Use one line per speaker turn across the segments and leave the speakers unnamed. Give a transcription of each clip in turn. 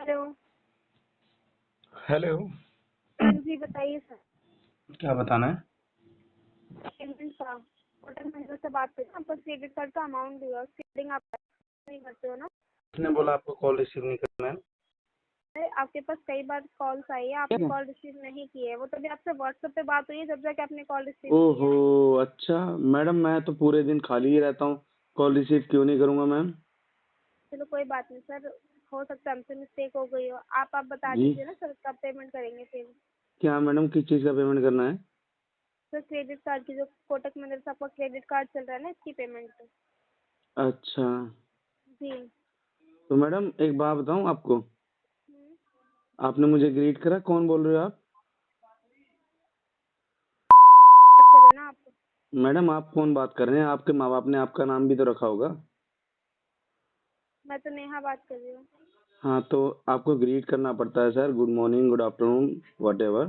Hello.
Hello.
जी बताइए sir.
क्या बताना है?
पेमेंट का होटल मैनेजर से बात करें। आपको क्रेडिट कार्ड का अमाउंट दिया, सेविंग आप नहीं करते हो ना?
किसने बोला आपको कॉल रिसीव नहीं करना है?
अरे आपके पास कई बार कॉल्स आई है, आपने कॉल रिसीव नहीं की है। वो तभी आपसे व्हाट्सएप पे बात हुई है, जब जाके आपने कॉल रिसीव की
ओहो,
है।
अच्छा मैडम, मैं तो पूरे दिन खाली ही रहता हूँ। कॉल रिसीव क्यों नहीं करूँगा मैम?
चलो कोई बात नहीं सर, हो सकता है हमसे मिस्टेक हो गई हो। आप बता
जी,
दीजिए ना सर, कब पेमेंट करेंगे फिर?
क्या मैडम, किस चीज़ का पेमेंट करना है?
सर क्रेडिट कार्ड की, जो कोटक महिंद्रा से आपका क्रेडिट कार्ड चल रहा है ना, इसकी पेमेंट।
अच्छा,
जी।
तो मैडम एक बात बताऊँ आपको।
हम्म,
आपने मुझे ग्रीट करा, कौन बोल रहे हो आप?
बात कर रहे हैं ना आप?
मैडम आप कौन बात कर रहे हैं? आपके माँ बाप ने आपका नाम भी तो रखा होगा।
मैं तो नेहा बात कर रही हूँ।
हाँ, तो आपको ग्रीट करना पड़ता है sir, good morning, good afternoon, what ever,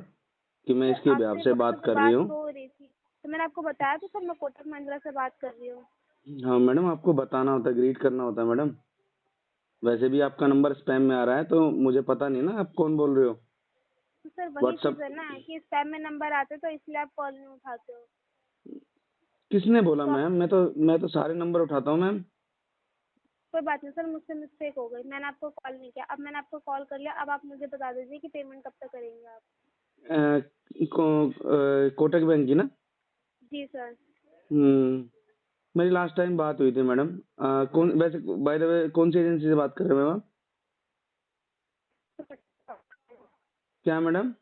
कि मैं
सर
इसके बेहाव
आपसे
से बात
व्हाट्सएप पे
कर रही
बात
हूँ।
हो रही थी, तो मैंने आपको बताया तो सर, मैं कोटक महिंद्रा से बात कर रही हूँ।
हाँ मैडम, आपको बताना होता है, ग्रीट करना होता है मैडम। वैसे भी आपका नंबर स्पैम में आ रहा है, तो मुझे पता नहीं ना आप कौन बोल रहे हो।
तो सर वही चीज़
व्हाट्सअप
है ना कि स्पैम में नंबर आते तो इसलिए आप कॉल नहीं उठाते हो।
किसने बोला
तो आप,
मैम? मैं तो सारे नंबर उठाता हूँ मैम।
कोई बात नहीं सर, मुझसे मिस्टेक हो गई, मैंने आपको कॉल नहीं किया। अब मैंने आपको कॉल कर लिया, अब आप मुझे बता दीजिए कि पेमेंट कब तक करेंगे आप?
कोटक बैंक की ना?
जी सर।
हम्म। मेरी लास्ट टाइम बात हुई थी मैडम। कौन वैसे, बाय द वे, कौन सी एजेंसी से बात कर रहे हो मैम? क्या मैडम?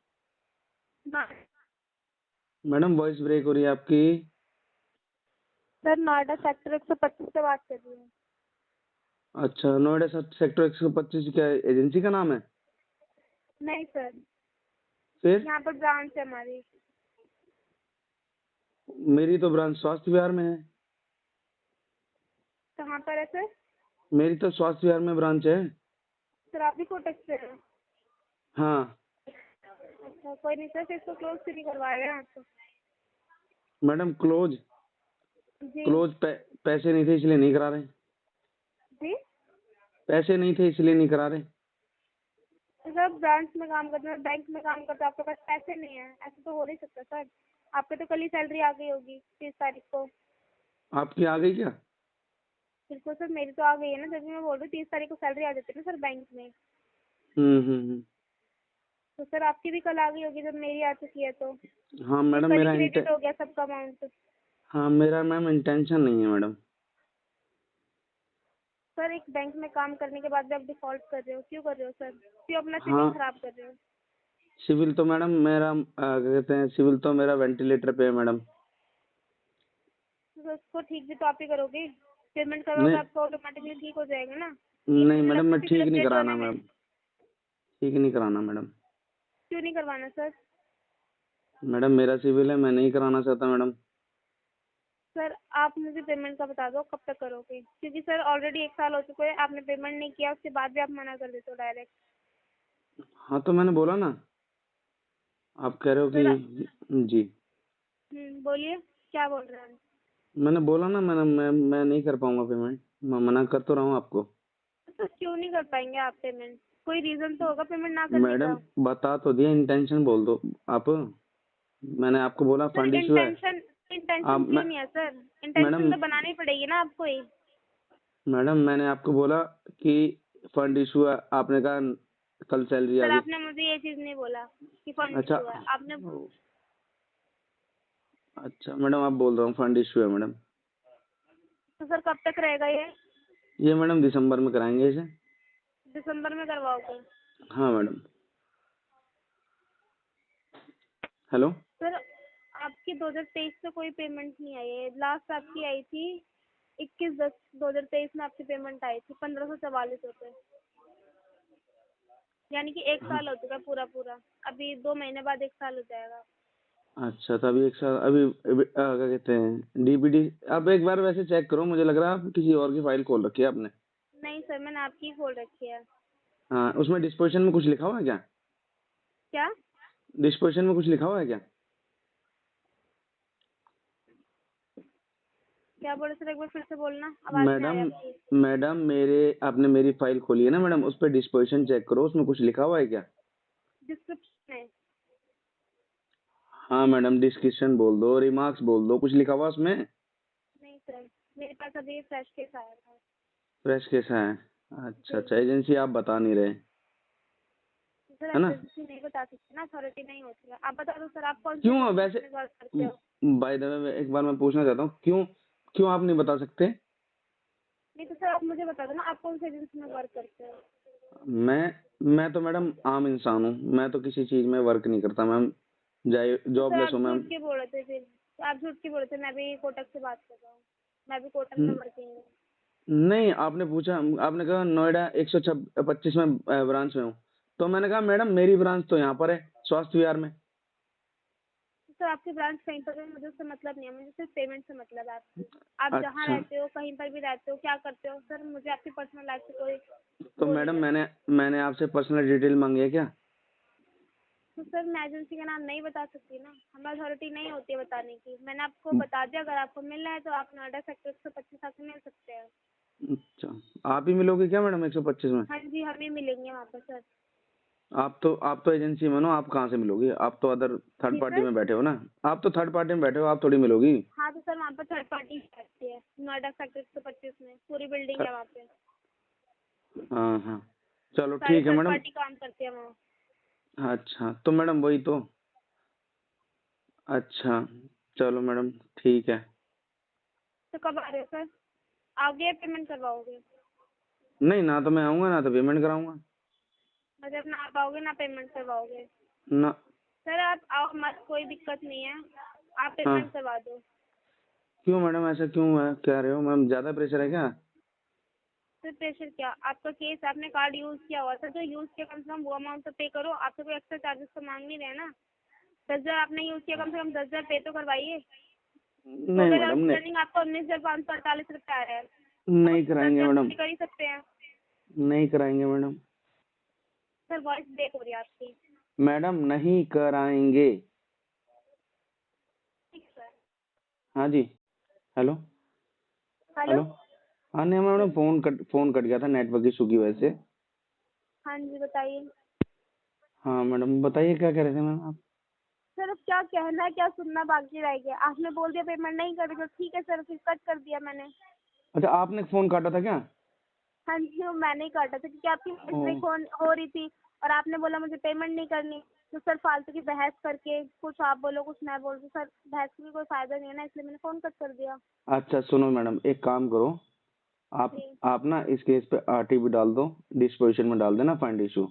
मैडम वॉइस ब्रेक हो रही है आपकी।
सर नोएडा सेक्टर 125 से बात कर रही हूँ।
अच्छा, नोएडा सेक्टर 125 क्या एजेंसी का नाम है?
नहीं सर,
फिर?
यहाँ पर ब्रांच है हमारी।
मेरी तो ब्रांच स्वास्थ्य विहार में है।
कहाँ पर है सर?
मेरी तो स्वास्थ्य विहार में ब्रांच है।
सर आप भी कोटक से हैं?
हाँ
अच्छा कोई नहीं सर, फिर इसको क्लोज क्यों नहीं करवाएगा आप?
मैडम, क्लोज
जी।
क्लोज पैसे नहीं थे इसलिए नहीं करा रहे।
जी
पैसे नहीं थे इसलिए नहीं करा रहे।
सर, ब्रांच में काम करते हैं, बैंक में काम करते हैं, आपके पास पैसे नहीं है, ऐसे तो हो नहीं सकता सर। आपके तो कल ही सैलरी आ गई होगी 30 तारीख को।
आपकी आ गई क्या?
बिल्कुल सर, मेरी तो आ गई है ना, जब भी मैं बोल रही हूँ 30 तारीख को सैलरी आ जाती है ना सर बैंक में।
हम्म।
तो सर आपकी भी कल आ गई होगी जब मेरी आ चुकी है तो।
हाँ
ये
मैडम,
कल ही क्रेडिट हो गया सबका अमाउंट।
हाँ मेरा मैम इंटेंशन नहीं है मैडम।
सर एक बैंक में काम करने के बाद भी आप डिफॉल्ट कर रहे हो, क्यों कर रहे हो सर? क्यों अपना सिविल
हाँ,
खराब कर रहे हो?
सिविल तो मैडम मेरा क्या कहते हैं, सिविल तो मेरा वेंटिलेटर पे है मैडम।
तो उसको ठीक भी तो आप ही करोगे। पेमेंट करोगे,
नहीं,
आपको ऑटोमेटिकली ठीक हो जाएगा ना। एक
नहीं
महीने
मैडम,
लगते
मैं
सिविल
ठीक नहीं
अपडेट
कराना
होने में।
मैम। ठीक नहीं कराना मैडम।
क्यों नहीं करवाना सर?
मैडम मेरा सिविल है, मैं नहीं कराना चाहता मैडम।
सर आप मुझे पेमेंट का बता दो, कब तक करोगे? क्योंकि सर ऑलरेडी 1 साल हो चुके हैं, आपने पेमेंट नहीं किया, उसके बाद भी आप मना कर देते हो डायरेक्ट।
हाँ तो मैंने बोला ना, आप कह रहे हो
सर
कि जी।
बोलिए, क्या बोल रहे हैं?
मैंने बोला ना मैडम, मैं नहीं कर पाऊंगा पेमेंट। मैं मना कर तो रहा हूँ आपको।
तो क्यों नहीं कर पाएंगे आप पेमेंट? कोई रीज़न तो होगा पेमेंट ना करने
मैडम
का।
बता तो दिया, इंटेंशन बोल दो आप। मैंने आपको बोला
सर
फंड इशू है।
इंटेंशन
आप
इंटेंशन क्यों नहीं है सर? इंटेंशन
मैडम
तो बनानी पड़ेगी ना आपको ही।
मैडम मैंने आपको बोला कि फंड इशू है, आपने कहा कल सैलरी आ
सर
गई।
आपने मुझे ये चीज़ नहीं बोला कि फंड
अच्छा,
इशू है आपने।
अच्छा मैडम, आप बोल रहा हूँ फंड इशू है मैडम।
तो सर कब तक रहेगा ये?
ये मैडम दिसंबर में कराएंगे इसे।
दिसंबर में करवाओगे?
हाँ मैडम। हेलो।
सर आपकी 2023 से कोई पेमेंट नहीं आई है। लास्ट आपकी आई थी 21/10/2023 में, आपकी पेमेंट आई थी 1544 रुपये। यानी कि 1 साल हो चुका है पूरा पूरा। अभी 2 महीने बाद 1 साल हो जाएगा।
अच्छा, तो अभी एक साल, क्या कहते हैं, डीपीडी। आप एक बार वैसे चेक करो, मुझे लग रहा है आप किसी और की फाइल खोल रखी है आपने।
नहीं सर, मैंने आपकी ही खोल रखी है।
हाँ, उसमें डिस्पोजिशन में कुछ लिखा हुआ है क्या?
क्या?
डिस्पोजिशन में कुछ लिखा हुआ है क्या?
क्या बोले सर, एक बार फिर से बोलना, आवाज नहीं आ रही
मैडम
आपकी।
मैडम मेरे आपने मेरी फाइल खोली है ना मैडम, उस पर डिस्पोजिशन चेक करो, उसमें कुछ लिखा हुआ है क्या?
डिस्क्रिप्शन में।
हाँ मैडम, डिस्क्रिप्शन बोल दो, रिमार्क्स बोल दो, कुछ लिखा हुआ उसमें?
नहीं सर, मेरे पास अभी फ्रेश केस आया था।
फ्रेश कैसा है? अच्छा
जी
अच्छा, एजेंसी आप बता नहीं रहे,
सर,
है ना?
एजेंसी नहीं बता सकती ना, अथॉरिटी नहीं होती है। आप बता दो सर, आप कौन सी
क्यों वैसे?
एजेंसी में वर्क करते हो?
बाय द वे एक बार मैं पूछना चाहता हूँ, क्यों क्यों आप नहीं बता सकते?
नहीं तो सर आप मुझे बता दो ना, आप कौन सी एजेंसी में वर्क करते हो?
मैं तो मैडम आम इंसान हूँ, मैं तो किसी चीज में वर्क नहीं करता मैम, जाए
तो सर
जॉबलेस
आप
हूँ मैम।
झूठ क्यों बोल रहे थे फिर? तो आप झूठ क्यों बोल रहे थे? मैं भी कोटक से बात कर रहा हूँ, मैं भी कोटक में
न-
वर्किंग हूँ।
नहीं, आपने पूछा, आपने कहा नोएडा 125 में ब्रांच में हूँ, तो मैंने कहा मैडम मेरी ब्रांच तो यहाँ पर है, स्वास्थ्य विहार में।
तो सर आपकी ब्रांच कहीं पर भी, मुझे उससे मतलब नहीं है, मुझे सिर्फ पेमेंट से मतलब है आपकी। आप जहाँ
अच्छा,
रहते हो, कहीं पर भी रहते हो, क्या करते हो सर, मुझे आपकी पर्सनल लाइफ से कोई
तो
वो
मैडम
नहीं है।
मैंने आपसे पर्सनल डिटेल मांगी है क्या?
तो सर मैं एजेंसी का नाम नहीं बता सकती ना, हमारी अथॉरिटी नहीं होती है बताने की। मैंने आपको बता दिया, अगर आपको मिलना है तो आप नोएडा सेक्टर 125 आके मिल सकते हैं।
अच्छा, आप ही मिलोगे क्या मैडम 125 में?
हाँ जी, हम ही मिलेंगे वहाँ पर सर।
आप तो एजेंसी में हो, आप कहाँ से मिलोगी? आप तो अदर थर्ड
जी
पार्टी
सर।
में बैठे हो ना, आप तो थर्ड पार्टी में बैठे हो, आप थोड़ी मिलोगी।
हाँ तो सर वहाँ पर थर्ड पार्टी रहती है, नोएडा सेक्टर 125 में पूरी बिल्डिंग
थ-
है वहाँ पे।
हाँ हाँ, चलो
सारे
ठीक है
थर्ड
मैडम।
पार्टी काम करते हैं वहाँ।
अच्छा तो मैडम वही तो, अच्छा चलो मैडम, ठीक है।
तो कब आ रहे हो सर? आओगे या पेमेंट करवाओगे?
नहीं, ना तो मैं आऊँगा ना तो पेमेंट कराऊंगा।
मतलब ना आप आओगे ना पेमेंट करवाओगे?
ना।
सर आप आओ मत, कोई दिक्कत नहीं है, आप
हाँ,
पेमेंट करवा दो।
क्यों मैडम, ऐसा क्यों है, कह रहे हो मैम, ज़्यादा प्रेशर है क्या?
सर प्रेशर क्या, आपका केस, आपने कार्ड यूज़ किया हुआ था, जो यूज़ किया कम से कम वो अमाउंट तो पे करो। आपसे कोई एक्स्ट्रा चार्जेस तो मांग नहीं रहे ना। 10,000 आपने यूज़ किया, कम से कम 10,000 पे तो करवाइए।
नहीं
टोटल
मैडम, नहीं,
आउटस्टैंडिंग आपका 19,548 रुपये आ रहा है। अब
नहीं
उसमें दस
कराएंगे
हजार तो
मैडम,
पे कर ही सकते हैं।
नहीं कराएंगे मैडम।
सर वॉइस ब्रेक हो रही है आपकी।
मैडम नहीं कराएंगे।
ठीक सर।
हाँ जी। हेलो।
हेलो।
हेलो। हाँ नहीं मैडम,
जी।
फोन कट गया था नेटवर्क इशू की वजह से।
हाँ जी बताइए।
हाँ मैडम, बताइए क्या कह रहे थे मैम आप?
सर अब क्या कहना है, क्या सुनना बाकी रह गया? आपने बोल दिया पेमेंट नहीं करी तो ठीक है सर, फिर कट कर दिया मैंने।
अच्छा, आपने फोन काटा था क्या?
हाँ जी, वो मैंने ही काटा था क्योंकि आपकी
ओ,
वॉइस ब्रेक हो रही थी और आपने बोला मुझे पेमेंट नहीं करनी। तो सर फालतू की बहस करके कुछ आप बोलो कुछ मैं बोल, तो सर बहस का भी कोई फायदा नहीं है ना, इसलिए मैंने फ़ोन कट कर दिया।
अच्छा सुनो मैडम, एक काम करो, आप
जी।
आप ना इस केस पे आरटीबी डाल दो, डिस्पोजिशन में डाल देना, फाइंड इशू।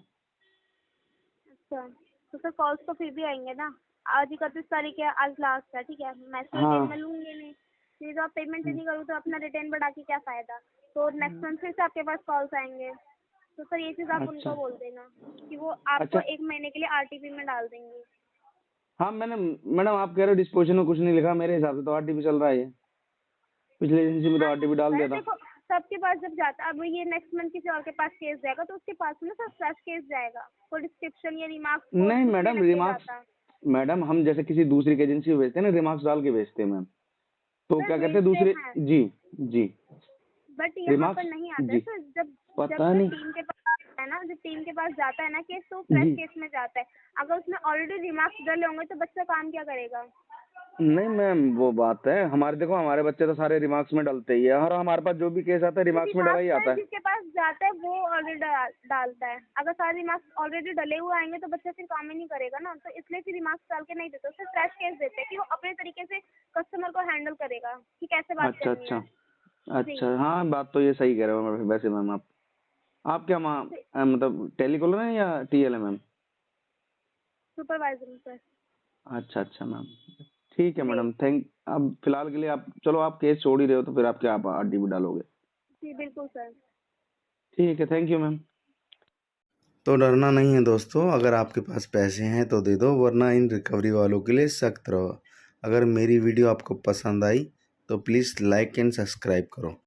अच्छा, तो सर कॉल्स तो फिर भी आएंगे ना? आज 31 तारीख है, आज लास्ट है, ठीक है, मैं इसको रिटेन में
हाँ।
लूँगी नहीं। फिर तो आप पेमेंट नहीं करो तो अपना रिटेन बढ़ा के क्या फ़ायदा? तो नेक्स्ट मंथ फिर से आपके पास कॉल्स आएंगे। तो सर ये चीज़ आप
अच्छा
उनको बोल देना कि वो आपको
अच्छा।
1 महीने के लिए आरटीपी में डाल देंगे।
हाँ मैंने, मैडम आप कह रहे हो डिस्पोजिशन में कुछ नहीं लिखा, मेरे हिसाब से तो आरटीबी चल रहा है ये, पिछले एजेंसी में तो
हाँ
आरटीबी डाल दिया
अरे
था।
देखो, सबके पास जब जाता, अब ये नेक्स्ट मंथ किसी और के पास केस जाएगा तो उसके पास में ना सर फ्रेश केस जाएगा, कोई डिस्क्रिप्शन या रिमार्क्स
नहीं
कुछ नहीं
मैडम,
लग के
रिमार्क्स,
जाता।
मैडम हम जैसे किसी दूसरी की एजेंसी को भेजते हैं ना, रिमार्क्स डाल के भेजते हैं मैम, तो
सर
क्या कहते हैं
भेजते
दूसरे।
हैं,
जी। जी।
बट यहाँ पर
रिमार्क्स।
नहीं आता है
जी।
सर। जब जब
पता
सर
नहीं।
टीम के पास है ना, जब टीम के पास जाता है ना केस, तो फ्रेश
जी।
केस में जाता है। अगर उसमें ऑलरेडी रिमार्क्स डले होंगे तो बच्चा काम क्या करेगा?
नहीं मैम, वो बात है, हमारे देखो हमारे बच्चे तो सारे रिमार्क्स में डालते ही है, और हमारे पास जो भी केस आता है
तो
रिमार्क्स में डला
रिमार्क्स
ही
सर
आता है।
जिसके पास जाता है वो ऑलरेडी डालता है। अगर सारे रिमार्क्स ऑलरेडी डले हुए आएंगे तो बच्चा फिर काम ही नहीं करेगा ना, तो इसलिए फिर रिमार्क्स डाल के नहीं देते, उससे फ्रेश केस देते हैं कि वो अपने तरीके से कस्टमर को हैंडल करेगा कि कैसे बात
अच्छा
करनी
अच्छा।
है। जी।
अच्छा हाँ, बात तो ये सही कह रहे हो वैसे मैम, आप क्या मतलब टेलीकॉलर हैं या टीएल है मैम?
Supervisor sir.
अच्छा अच्छा मैम, ठीक है
जी।
मैडम, अब फिलहाल के लिए आप चलो, आप केस छोड़ ही रहे हो तो फिर आप क्या, आप आरटीबी डालोगे?
जी बिल्कुल सर।
ठीक है, थैंक यू मैम। तो डरना नहीं है दोस्तों, अगर आपके पास पैसे हैं तो दे दो, वरना इन रिकवरी वालों के लिए सख्त रहो। अगर मेरी वीडियो आपको पसंद आई तो प्लीज़ लाइक एंड सब्सक्राइब करो।